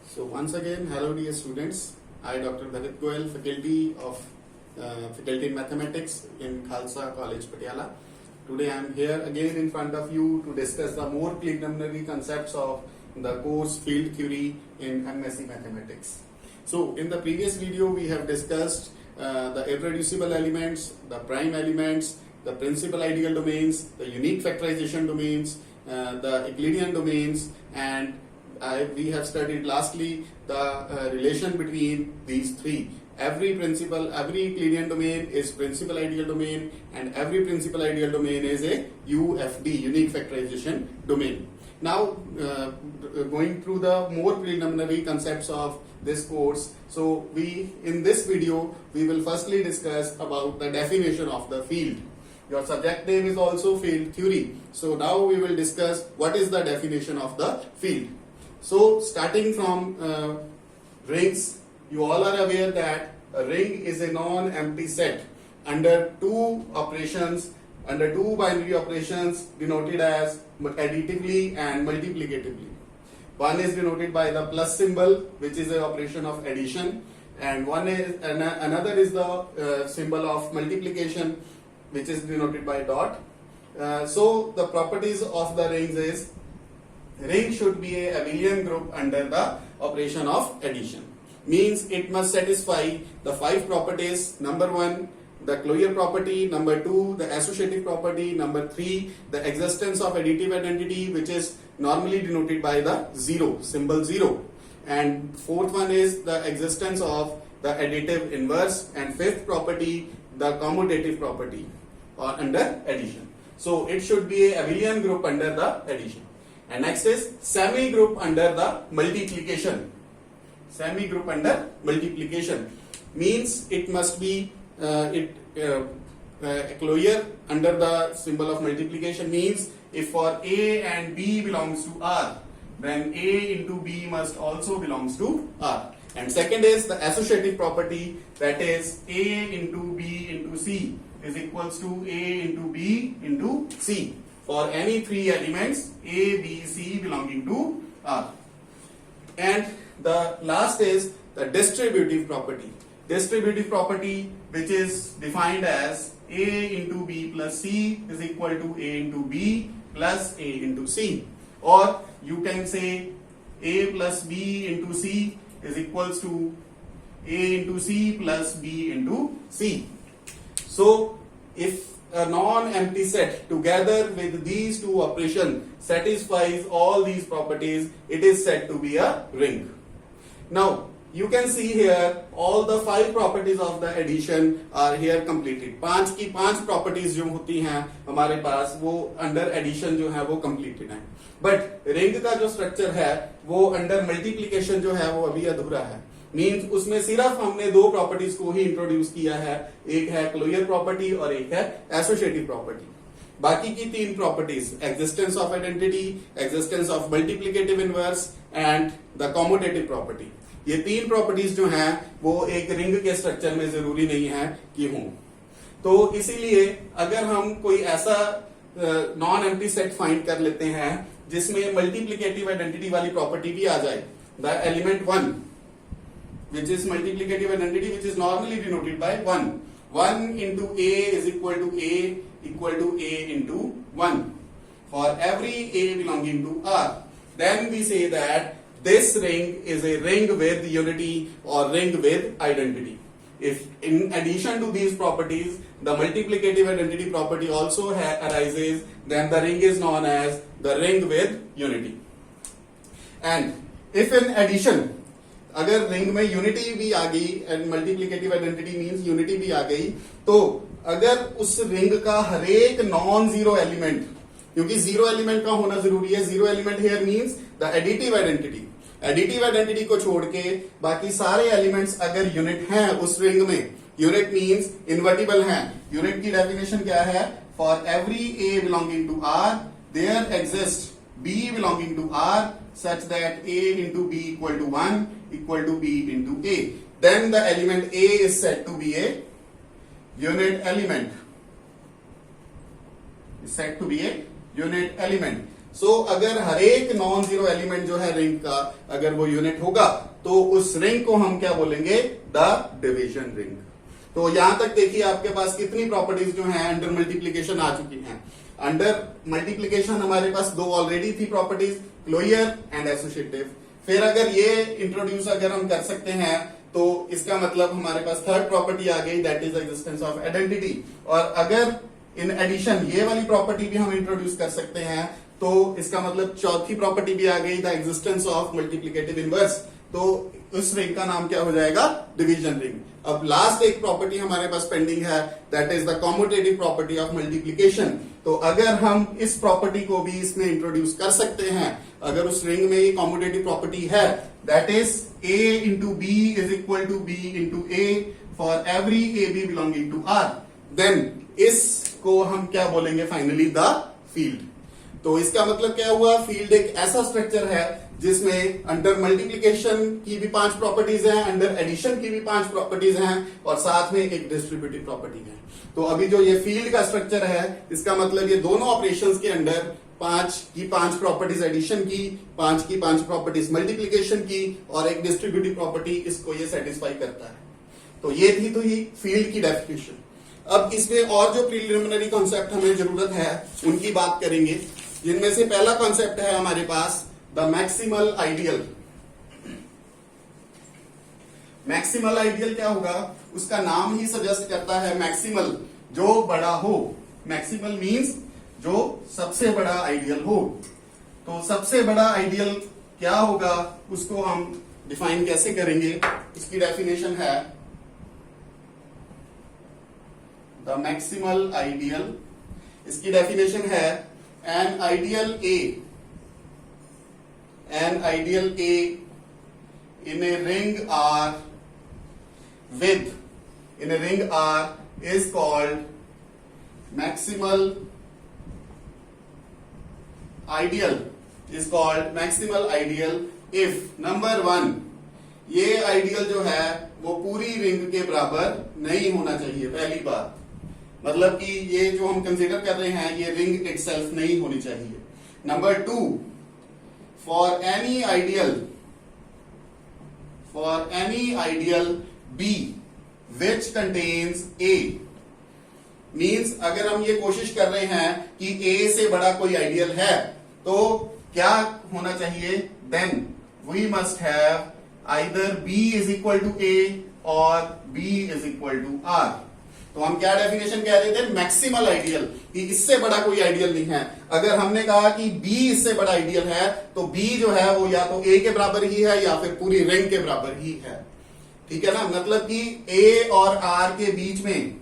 So once again, hello dear students. I, Dr. Bharat Goel, faculty in mathematics in Khalsa College, Patiala. Today I am here again in front of you to discuss the more preliminary concepts of the course Field Theory in MSc Mathematics. So in the previous video we have discussed the irreducible elements, the prime elements, the principal ideal domains, the unique factorization domains, the Euclidean domains, and we have studied lastly the relation between these three. Every Euclidean domain is principal ideal domain, and every principal ideal domain is a UFD, unique factorization domain. Now going through the more preliminary concepts of this course, so in this video we will firstly discuss about the definition of the field. Your subject name is also field theory, so now we will discuss what is the definition of the field. So starting from rings, you all are aware that a ring is a non-empty set under two binary operations denoted as additively and multiplicatively. One is denoted by the plus symbol, which is an operation of addition, and another is the symbol of multiplication, which is denoted by dot. So the properties of the rings is ring should be a abelian group under the operation of addition. Means it must satisfy the five properties. Number one, the Clojure property. Number two, the associative property. Number three, the existence of additive identity, which is normally denoted by the symbol 0. And fourth one is the existence of the additive inverse. And fifth property, the commutative property under addition. So it should be a abelian group under the addition. And next is semi-group under the multiplication. Semi-group under multiplication means it must be a Clojure under the symbol of multiplication means if for A and B belongs to R, then A into B must also belongs to R. And second is the associative property, that is A into B into C is equals to A into B into C for any three elements A, B, C belonging to R. And the last is the distributive property. Distributive property, which is defined as A into B plus C is equal to A into B plus A into C. Or you can say A plus B into C is equals to A into C plus B into C. So if a non-empty set together with these two operations satisfies all these properties, it is said to be a ring. Now you can see here all the five properties of the addition are here completed. पांच की पांच properties जो होती हैं हमारे पास वो under addition जो है वो completed हैं. But ring का जो structure है वो under multiplication जो है वो अभी अधूरा है. मीन्स उसमें सिर्फ हमने दो प्रॉपर्टीज को ही इंट्रोड्यूस किया है, एक है क्लोजर प्रॉपर्टी और एक है एसोसिएटिव प्रॉपर्टी. बाकी की तीन properties existence of identity, existence of multiplicative inverse and the commutative property, ये तीन प्रॉपर्टीज जो हैं वो एक रिंग के स्ट्रक्चर में जरूरी नहीं है कि हों. तो इसीलिए अगर हम कोई ऐसा नॉन एम्प्टी सेट फाइंड कर लेते हैं जिसमें मल्टीप्लिकेटिव आइडेंटिटी वाली प्रॉपर्टी भी आ जाए, the element 1 which is multiplicative identity, which is normally denoted by 1. 1 into A is equal to A into 1 for every A belonging to R. Then we say that this ring is a ring with unity or ring with identity. If in addition to these properties the multiplicative identity property also arises, then the ring is known as the ring with unity. And if in addition अगर ring में unity भी आ गई and multiplicative identity means unity भी आ गई, तो अगर उस ring का हरेक नॉन जीरो एलिमेंट, क्योंकि जीरो एलिमेंट का होना जरूरी है, zero element here means the additive identity, additive identity को छोड़ के बाकी सारे एलिमेंट्स अगर यूनिट हैं उस रिंग में, यूनिट मींस इनवर्टिबल हैं. यूनिट की डेफिनेशन क्या है? For every a belonging to R there exist B belonging to R such that A into B equal to 1 equal to B into A. Then the element A is said to be a unit element. Is said to be a unit element. सो अगर हर एक non zero element जो है ring का अगर वो unit होगा तो उस रिंग को हम क्या बोलेंगे, द डिवीजन रिंग। तो यहां तक देखिए आपके पास कितनी प्रॉपर्टीज जो हैं अंडर मल्टीप्लीकेशन आ चुकी हैं। अंडर मल्टीप्लीकेशन हमारे पास दो ऑलरेडी थी प्रॉपर्टीज, क्लोजर एंड एसोसिएटिव। फिर अगर ये इंट्रोड्यूस अगर हम कर सकते हैं तो इसका मतलब हमारे पास थर्ड प्रॉपर्टी आ गई, that is existence of identity. और अगर इन एडिशन ये वाली प्रॉपर्टी भी हम इंट्रोड्यूस कर सकते हैं तो इसका मतलब चौथी प्रॉपर्टी भी आ गई, the existence of multiplicative inverse. तो उस रिंग का नाम क्या हो जाएगा, डिवीजन रिंग। अब लास्ट एक प्रॉपर्टी हमारे पास पेंडिंग है, that is the commutative property of multiplication. तो अगर हम इस प्रॉपर्टी को भी इसमें इंट्रोड्यूस कर सकते हैं, अगर उस रिंग में ये कॉम्यूटेटिव प्रॉपर्टी है, that is a into b is equal to b into a for every a b belonging to R, then इसको हम क्या बोलेंगे फाइनली, द फील्ड। तो इसका मतलब क्या हुआ, फील्ड एक ऐसा स्ट्रक्चर है जिसमें अंडर मल्टीप्लिकेशन की भी 5 प्रॉपर्टीज हैं, अंडर एडिशन की भी 5 प्रॉपर्टीज हैं और साथ में एक डिस्ट्रीब्यूटिव प्रॉपर्टी है। तो अभी जो ये फील्ड का स्ट्रक्चर है इसका मतलब ये दोनों ऑपरेशंस के अंडर 5 की 5 प्रॉपर्टीज एडिशन की, 5 की 5 प्रॉपर्टीज मल्टीप्लिकेशन की और एक डिस्ट्रीब्यूटिव प्रॉपर्टी, इसको ये सेटिस्फाई करता है। तो ये थी तो ही फील्ड की डेफिनेशन। अब इसमें और जो प्रीलिमिनरी कॉन्सेप्ट हमें जरूरत है उनकी बात करेंगे, जिनमें से पहला कॉन्सेप्ट है हमारे पास the maximal ideal. Maximal ideal क्या होगा, उसका नाम ही सजेस्ट करता है मैक्सिमल, जो बड़ा हो। मैक्सिमल मींस जो सबसे बड़ा आइडियल हो। तो सबसे बड़ा आइडियल क्या होगा उसको हम डिफाइन कैसे करेंगे, इसकी डेफिनेशन है द मैक्सिमल आइडियल। इसकी डेफिनेशन है an ideal A in a ring R is called maximal ideal if number 1 ये आइडियल जो है वो पूरी रिंग के बराबर नहीं होना चाहिए। पहली बात मतलब कि ये जो हम कंसीडर कर रहे हैं ये रिंग इटसेल्फ नहीं होनी चाहिए। Number 2, for any ideal B which contains A, means अगर हम ये कोशिश कर रहे हैं कि A से बड़ा कोई आइडियल है तो क्या होना चाहिए, then we must have either B is equal to A or B is equal to R। तो हम क्या डेफिनेशन कह रहे थे, मैक्सिमल आइडियल, कि इससे बड़ा कोई आइडियल नहीं है। अगर हमने कहा कि B इससे बड़ा आइडियल है तो B जो है वो या तो A के बराबर ही है या फिर पूरी रिंग के बराबर ही है। ठीक है ना, मतलब कि A और R के बीच में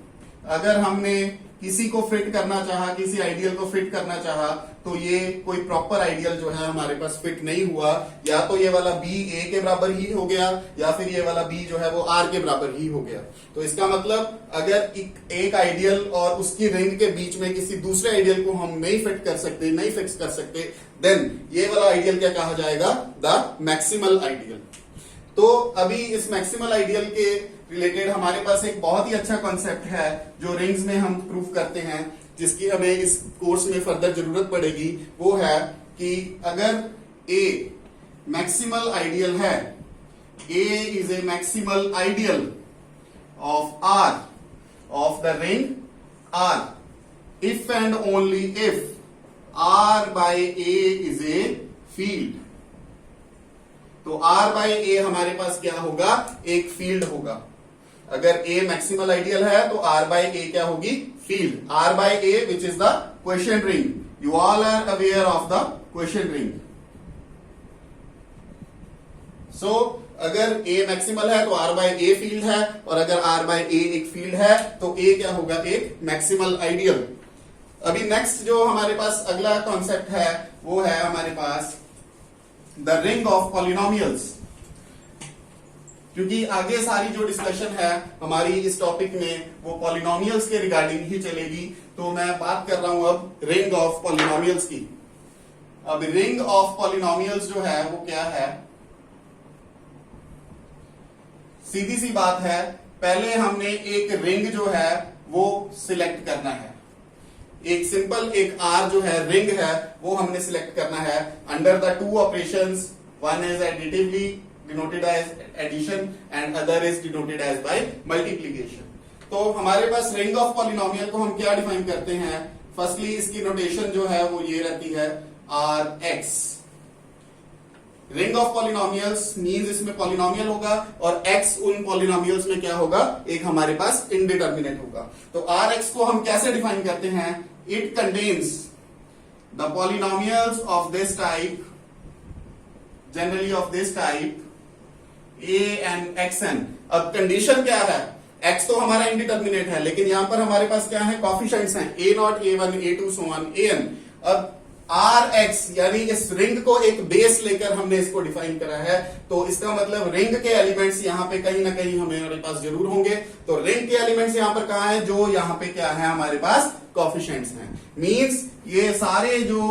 अगर हमने किसी को फिट करना चाहा, किसी आइडियल को फिट करना चाहा, तो ये कोई प्रॉपर आइडियल जो है हमारे पास फिट नहीं हुआ। या तो ये वाला B A के बराबर ही हो गया या फिर ये वाला B जो है वो R के बराबर ही हो गया। तो इसका मतलब अगर एक आइडियल और उसकी रिंग के बीच में किसी दूसरे आइडियल को हम नहीं फिट कर सकते, नहीं फिक्स कर सकते, देन ये वाला आइडियल क्या कहा जाएगा, द मैक्सिमल आइडियल। तो अभी इस मैक्सिमल आइडियल के रिलेटेड हमारे पास एक बहुत ही अच्छा कॉन्सेप्ट है जो रिंग्स में हम प्रूव करते हैं, जिसकी हमें इस कोर्स में फर्दर जरूरत पड़ेगी। वो है कि अगर A मैक्सिमल आइडियल है, A is a maximal ideal of R of the ring R, if and only if R by A is a field। तो R by A हमारे पास क्या होगा, एक फील्ड होगा। अगर A मैक्सिमल आइडियल है तो R by A क्या होगी, field. R by A which is the quotient ring, you all are aware of the quotient ring। so अगर A मैक्सिमल है तो R by A फील्ड है, और अगर R by A एक फील्ड है तो A क्या होगा, एक मैक्सिमल आइडियल। अभी नेक्स्ट जो हमारे पास अगला कॉन्सेप्ट है वो है हमारे पास द रिंग ऑफ पॉलिनोमियल्स। क्योंकि आगे सारी जो डिस्कशन है हमारी इस टॉपिक में वो पॉलिनोमियल्स के रिगार्डिंग ही चलेगी, तो मैं बात कर रहा हूं अब रिंग ऑफ पॉलिनोमियल्स की। अब रिंग ऑफ पॉलिनोमियल्स जो है वो क्या है, सीधी सी बात है, पहले हमने एक रिंग जो है वो सिलेक्ट करना है। एक सिंपल एक आर जो है रिंग है वो हमने सिलेक्ट करना है under the two operations, one is additively denoted as addition and other is denoted as by multiplication. तो हमारे पास रिंग ऑफ पॉलिनोमियल को हम क्या डिफाइन करते हैं? फर्स्टली इसकी नोटेशन जो है वो ये रहती है R x. Ring of polynomials means इसमें पॉलिनोमियल होगा और एक्स उन पॉलिनोमियल्स में क्या होगा? एक हमारे पास इंडिटर्मिनेट होगा। तो आर एक्स को हम कैसे डिफाइन करते हैं? It contains the polynomials of this type, generally of this type a and xn। अब कंडीशन क्या है? x तो हमारा इंडिटर्मिनेट है, लेकिन यहां पर हमारे पास क्या है? कोफिशिएंट्स हैं a0, a1, a2 so on an। अब rx यानी इस रिंग को एक बेस लेकर हमने इसको डिफाइन करा है, तो इसका मतलब रिंग के एलिमेंट्स यहां पे कहीं ना कहीं हमारे पास जरूर होंगे। तो रिंग के एलिमेंट्स यहां पर कहां है? जो यहां पे क्या है? हमारे पास कोफिशिएंट्स हैं। मींस ये सारे जो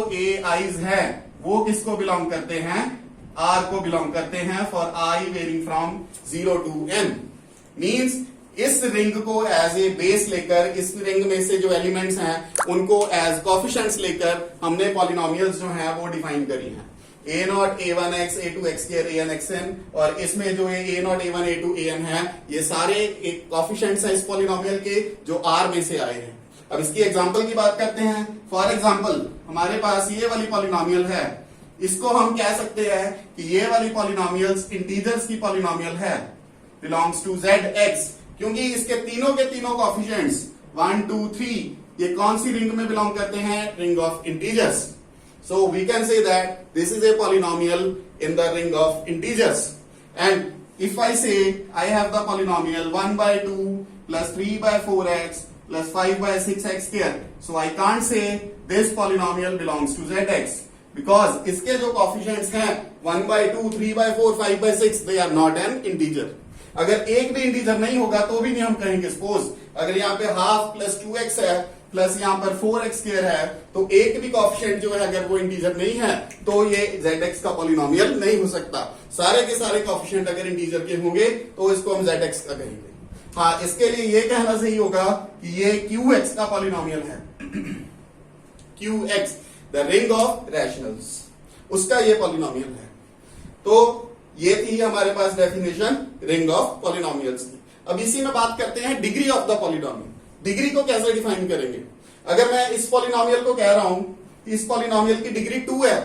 ai's हैं वो किसको बिलोंग करते हैं? R को बिलोंग करते हैं for I varying from 0 to n। Means इस रिंग को एज ए बेस लेकर इस रिंग में से जो एलिमेंट्स हैं उनको एज कोफिशिएंट्स लेकर हमने पॉलिनोमियल्स जो हैं वो डिफाइन करी हैं। a0, a1x, a2x, an, xn, और इसमें जो है a0, a1, a2, an है, ये सारे एक कोफिशिएंट्स हैं इस पॉलिनोमियल के जो R में से आए हैं। अब इसकी एग्जांपल की बात करते हैं। फॉर एग्जांपल हमारे पास ये वाली पॉलिनोमियल है, इसको हम कह सकते हैं कि ये वाली पॉलिनोमियल्स इंटीजर्स की पॉलिनोमियल है, बिलोंग्स टू zx, क्योंकि इसके तीनों के तीनों कोफिशिएंट्स 1, 2, 3 ये कौन सी रिंग में बिलोंग करते हैं? Ring of integers. So we can say that this is a polynomial in the ring of integers. And if I say I have the polynomial 1/2 plus 3/4x plus 5/6x square, so I can't say this polynomial belongs to zx because इसके जो coefficients हैं 1/2, 3/4, 5/6 they are not an integer। अगर एक भी integer नहीं होगा तो भी नहीं हम कहेंगे। सपोज अगर यहाँ पे हाफ प्लस 2x है प्लस यहाँ पर 4x स्क्वायर है, तो एक भी कोफिशिएंट जो है अगर वो इंटीजर नहीं है तो ये zx का पॉलिनोमियल नहीं हो सकता। सारे के सारे कोफिशिएंट अगर इंटीजर के होंगे तो इसको हम zx का कहेंगे। हाँ, इसके लिए ये कहना सही होगा कि ये qx का पॉलिनोमियल है। qx the ring of rationals, उसका ये पॉलिनोमियल है। तो ये थी हमारे पास डेफिनेशन रिंग ऑफ पॉलिनोमियल्स की। अब इसी में बात करते हैं degree of the polynomial. Degree को कैसे डिफाइन करेंगे? अगर मैं इस पॉलिनोमियल को कह रहा हूं कि इस पॉलिनोमियल की डिग्री 2 है,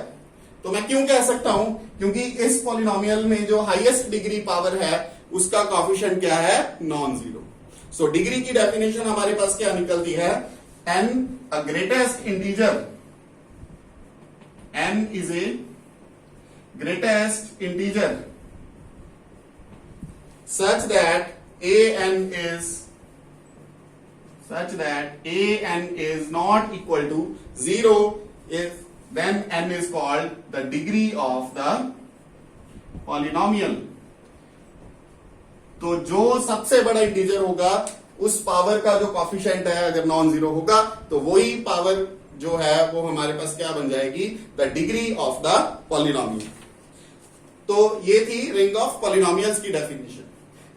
तो मैं क्यों कह सकता हूं? क्योंकि इस पॉलिनोमियल में जो हाईएस्ट डिग्री पावर है उसका कोफिशिएंट क्या है? Non zero. सो डिग्री की डेफिनेशन हमारे पास क्या निकलती है? n a greatest integer, n is a greatest integer such that an is not equal to 0 if then n is called the degree of the polynomial। तो जो सबसे बड़ा integer होगा उस पावर का जो कोफिशिएंट है अगर नॉन जीरो होगा तो वही पावर जो है वो हमारे पास क्या बन जाएगी? The degree of the polynomial. तो ये थी रिंग ऑफ पॉलिनोमियल्स की डेफिनेशन।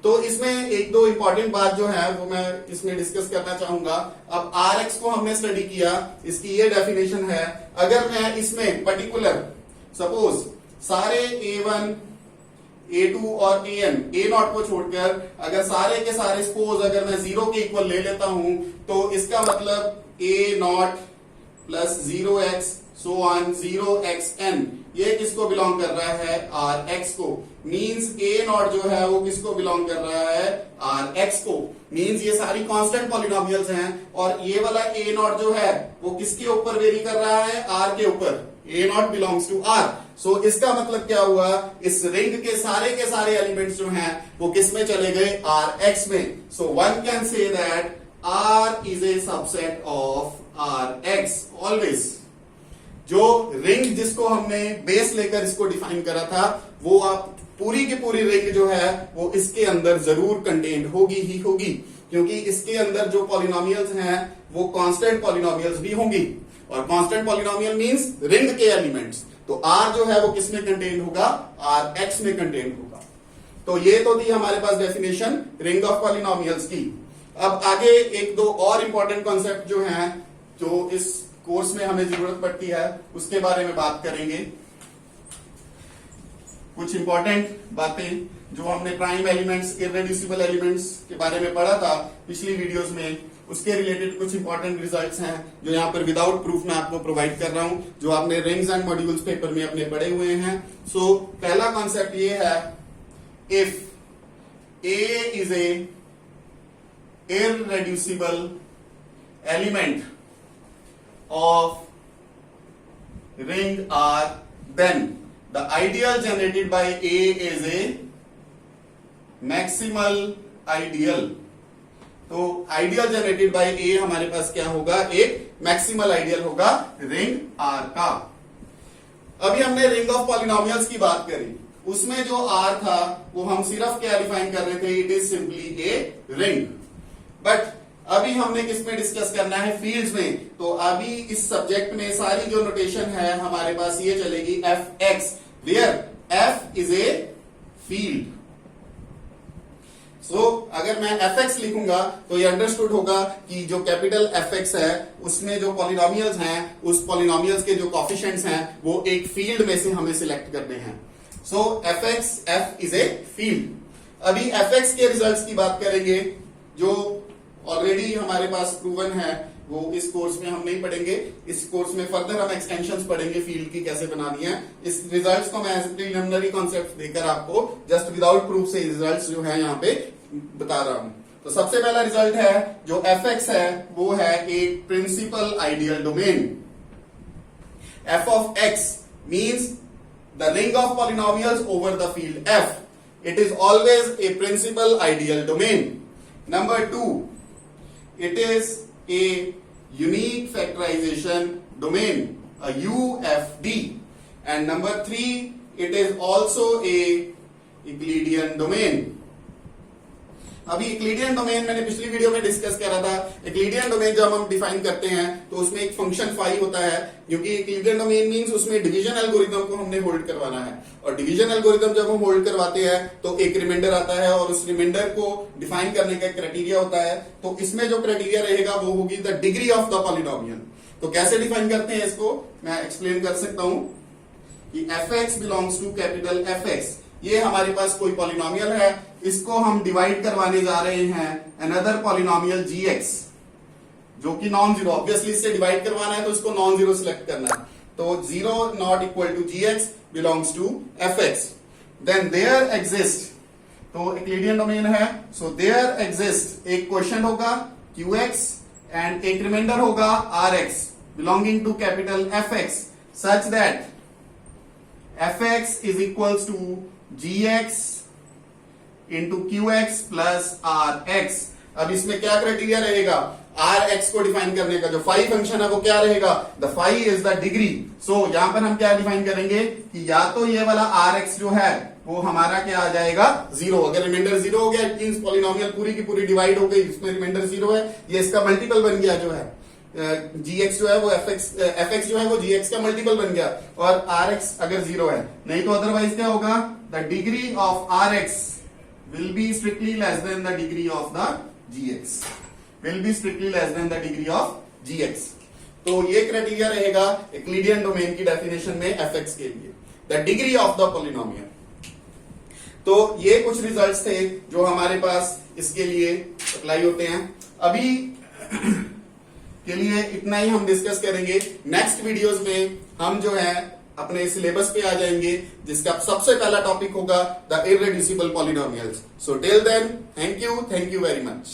तो इसमें एक दो इंपॉर्टेंट बात जो है वो मैं इसमें डिस्कस करना चाहूंगा। अब Rx को हमने स्टडी किया, इसकी ये डेफिनेशन है। अगर मैं इसमें पर्टिकुलर सपोज सारे a1, a2 और an, a0 को छोड़कर अगर सारे के सारे सपोज अगर मैं 0 के इक्वल ले लेता हूं तो इसका मतलब a0 plus 0x so on 0xn ये किसको बिलोंग कर रहा है? Rx को। मींस a0 जो है वो किसको बिलोंग कर रहा है? Rx को। मींस ये सारी कांस्टेंट पॉलिनोमियल्स हैं और ये वाला a0 जो है वो किसके ऊपर वेरी कर रहा है? R के ऊपर। a0 belongs to R। सो इसका मतलब क्या हुआ? इस रिंग के सारे एलिमेंट्स जो हैं वो किस में चले गए? Rx में। So one can say that R is a subset of Rx always. जो रिंग जिसको हमने बेस लेकर इसको डिफाइन करा था वो आप पूरी की पूरी रिंग जो है वो इसके अंदर जरूर कंटेन्ड होगी ही होगी, क्योंकि इसके अंदर जो पॉलिनोमियल्स हैं वो कांस्टेंट पॉलिनोमियल्स भी होंगी और कांस्टेंट पॉलिनोमियल मींस रिंग के एलिमेंट्स। तो R जो है वो किसमें कंटेन्ड होगा? Rx में कंटेन्ड होगा। तो ये तो थी हमारे पास डेफिनेशन रिंग ऑफ पॉलिनोमियल्स की। अब आगे एक दो और इंपॉर्टेंट कॉन्सेप्ट जो हैं जो इस कोर्स में हमें जरूरत पड़ती है उसके बारे में बात करेंगे। कुछ इंपॉर्टेंट बातें जो हमने प्राइम एलिमेंट्स, इररेड्यूसिबल एलिमेंट्स के बारे में पढ़ा था पिछली वीडियोस में, उसके रिलेटेड कुछ इंपॉर्टेंट रिजल्ट्स हैं जो यहाँ पर विदाउट प्रूफ मैं आपको प्रोवाइड कर रहा हूं, जो आपने रिंग्स एंड मॉड्यूल्स पेपर में अपने पढ़े हुए हैं। सो पहला कॉन्सेप्ट ये है, if A is a irreducible element of ring R, then the ideal generated by A is a maximal ideal। तो आइडियल जनरेटेड बाय ए हमारे पास क्या होगा, एक मैक्सिमल आइडियल होगा रिंग आर का। अभी हमने रिंग ऑफ पॉलिनोमियल्स की बात करी, उसमें जो आर था वो हम सिर्फ क्या डिफाइन कर रहे थे, it is simply a ring. But अभी हमने किस में डिस्कस करना है, फील्ड्स में। तो अभी इस सब्जेक्ट में सारी जो नोटेशन है हमारे पास ये चलेगी F X, where F is a field. So अगर मैं एफ एक्स लिखूंगा तो ये अंडरस्टूड होगा कि जो कैपिटल एफ एक्स है उसमें जो पॉलिनोमियल्स हैं, उस पॉलिनोमियल्स के जो कॉफिशिएंट्स हैं वो एक फील्ड में से हमें सिलेक्ट करने हैं। So F X, F is a field. अभी एफ एक्स के रिजल्ट्स की बात करेंगे जो ऑलरेडी हमारे पास प्रूवन है, वो इस कोर्स में हम नहीं पढ़ेंगे। इस कोर्स में फर्दर हम एक्सटेंशंस पढ़ेंगे फील्ड की कैसे बनानी है। इस रिजल्ट्स को मैं प्रिलिमिनरी कॉन्सेप्ट देकर आपको जस्ट विदाउट प्रूफ से रिजल्ट्स जो है यहाँ पे बता रहा हूं। तो सबसे पहला रिजल्ट है जो एफ एक्स है वो है एक principal ideal domain. F of x means the ring of polynomials over the field F. It is always a principal ideal domain. Number 2, it is a unique factorization domain, a UFD. And number 3, it is also a Euclidean domain. अभी Euclidean domain मैंने पिछली video में discuss करा था। Euclidean domain जब हम define करते हैं तो उसमें एक फंक्शन फाई होता है, क्योंकि यूक्लिडियन डोमेन मींस उसमें डिवीजन एल्गोरिथम को हमने होल्ड करवाना है। और डिवीजन एल्गोरिथम जब हम होल्ड करवाते हैं तो एक रिमाइंडर आता है और उस रिमाइंडर को डिफाइन करने का क्राइटेरिया होता है। तो इसमें जो क्राइटेरिया रहेगा वो होगी the degree of the polynomial. तो कैसे डिफाइन करते हैं इसको मैं एक्सप्लेन कर सकता हूं कि f x belongs to capital F x. ये हमारे पास कोई पॉलिनोमियल है, इसको हम डिवाइड करवाने जा रहे हैं अनदर पॉलिनोमियल जी एक्स जो कि नॉन जीरो। ऑब्वियसली इससे डिवाइड करवाना है तो इसको नॉन जीरो सिलेक्ट करना है। तो zero not equal to g x belongs to f x. Then there exist, तो यूक्लिडियन डोमेन है, सो देयर एग्जिस्ट एक क्वेश्चन होगा क्यू एक्स एंड एक रिमाइंडर होगा r x belonging to capital F x such that f x is equals to gx into q x plus r x. अब इसमें क्या criteria रहेगा, are x को define करने का जो फाई फंक्शन है वो क्या रहेगा, the phi is the degree. So यहां पर हम क्या डिफाइन करेंगे कि या तो ये वाला आर एक्स जो है वो हमारा क्या आ जाएगा जीरो। अगर रिमाइंडर जीरो हो गया इट मींस पॉलिनोमियल पूरी की पूरी डिवाइड हो गई, इसमें रिमाइंडर जीरो है, ये इसका मल्टीपल बन गया जो है जी एक्स जो है वो एफ एक्स जो है वो जी एक्स का मल्टीपल बन गया, और आर एक्स अगर जीरो है। नहीं तो अदरवाइज क्या होगा, the degree of r x will be strictly less than the degree of the g x, will be strictly less than the degree of g x. तो ये क्राइटेरिया रहेगा Euclidean domain की definition में f x के लिए, the degree of the polynomial. तो ये कुछ रिजल्ट्स थे जो हमारे पास इसके लिए अप्लाई होते हैं। अभी के लिए इतना ही हम डिस्कस करेंगे। नेक्स्ट वीडियोस में हम जो है अपने सिलेबस पे आ जाएंगे जिसका सबसे पहला टॉपिक होगा the irreducible polynomials. So till then thank you very much.